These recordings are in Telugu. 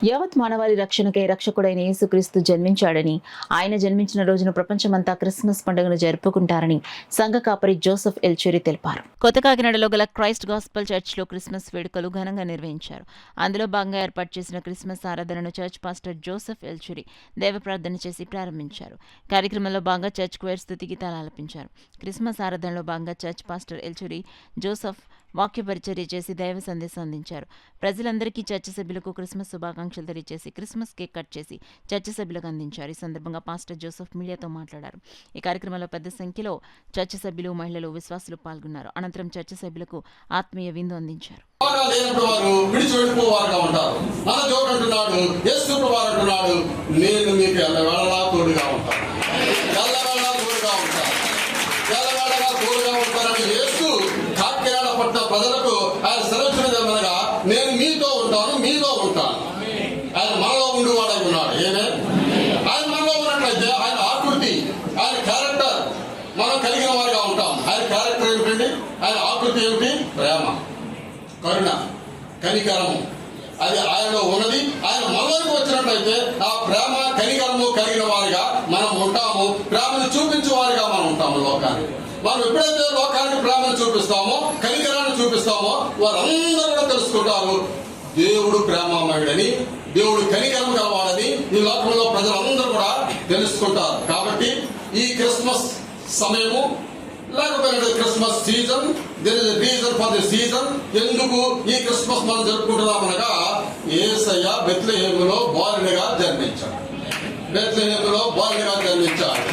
యావత్ మానవాళి రక్షణకై రక్షకుడైన యేసుక్రీస్తు జన్మించాడని, ఆయన జన్మించిన రోజున ప్రపంచమంతా క్రిస్మస్ పండుగను జరుపుకుంటారని సంఘ కాపరి జోసెఫ్ ఎల్చురి తెలిపారు. కొత్త కాకినాడలో గల క్రైస్ట్ గాస్పల్ చర్చ్లో క్రిస్మస్ వేడుకలు ఘనంగా నిర్వహించారు. అందులో భాగంగా ఏర్పాటు చేసిన క్రిస్మస్ ఆరాధనను చర్చ్ పాస్టర్ జోసెఫ్ ఎల్చురి దైవ ప్రార్థన చేసి ప్రారంభించారు. కార్యక్రమంలో భాగంగా చర్చ్ క్వైర్ స్తుతి గీతాలు ఆలపించారు. క్రిస్మస్ ఆరాధనలో భాగంగా చర్చ్ పాస్టర్ ఎల్చురి జోసెఫ్ వాక్య పరిచర్య చేసి దైవ సందేశం అందించారు. ప్రజలందరికీ చర్చ సభ్యులకు క్రిస్మస్ శుభాకాంక్షలు తెలియజేసి క్రిస్మస్ కేక్ కట్ చేసి చర్చ సభ్యులకు అందించారు. ఈ సందర్భంగా పాస్టర్ జోసెఫ్ మీడియాతో మాట్లాడారు. ఈ కార్యక్రమంలో పెద్ద సంఖ్యలో చర్చ సభ్యులు, మహిళలు, విశ్వాసులు పాల్గొన్నారు. అనంతరం చర్చ సభ్యులకు ఆత్మీయ విందు అందించారు. ప్రజలకు ఆయన సెలవుగా నేను మీతో ఉంటాను, మీతో ఉంటాను. ఆయన మనలో ఉండివాడై ఉన్నాడు. ఏమే ఆయన మనలో ఉన్నట్లయితే ఆయన ఆకృతి, ఆయన క్యారెక్టర్ మనం కలిగిన వారిగా ఉంటాం. ఆయన క్యారెక్టర్ ఏమిటండి? ఆయన ఆకృతి ఏమిటి? ప్రేమ, కరుణ, కనికరము. అది ఆయనలో ఉన్నది. ఆయన మనలోకి వచ్చినట్లయితే ఆ ప్రేమ, కనికరము కలిగిన వారిగా మనం ఉంటాము. ప్రేమను చూపించే వారిగా మనం ఉంటాము. లోకానికి మనం ఎప్పుడైతే లోకానికి ప్రేమను చూపిస్తామో, కనికరాన్ని చూపిస్తామో, వారందరూ కూడా తెలుసుకుంటారు దేవుడు ప్రేమమయుడని, దేవుడు కనికరం కలవాడని ఈ లోకంలో ప్రజలందరూ కూడా తెలుసుకుంటారు. కాబట్టి ఈ క్రిస్మస్ సమయము లేకపోతే Christmas season, there is a reason for the season. ఎందుకు ఈ క్రిస్మస్ మనం జరుపుకుంటున్నామనగా యేసయ్య బెత్లెహేములో బాలునిగా జన్మించాడు. బెత్లెహేములో బాలునిగా జన్మించాడు.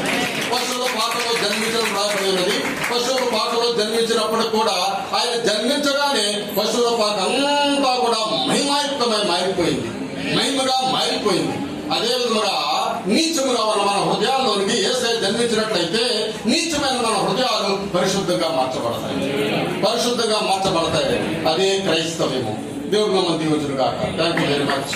పశువుల పాకలో జన్మించడం రాబడినది. పశువుల పాకలో జన్మించినప్పుడు కూడా ఆయన జన్మించగానే పశువుల పాక అంతా కూడా మహిమాయుక్తమై మారిపోయింది, మహిమగా మారిపోయింది. అదే విధంగా నీచముగా ఉన్న మన హృదయాల్లోనికి యేసయ్య జన్మించినట్లయితే నీచమైన మన హృదయాలు పరిశుద్ధంగా మార్చబడతాయి. అదే క్రైస్తవ్యము. దేవుడు మమ్మల్ని దీవించును గాక. Thank you very much.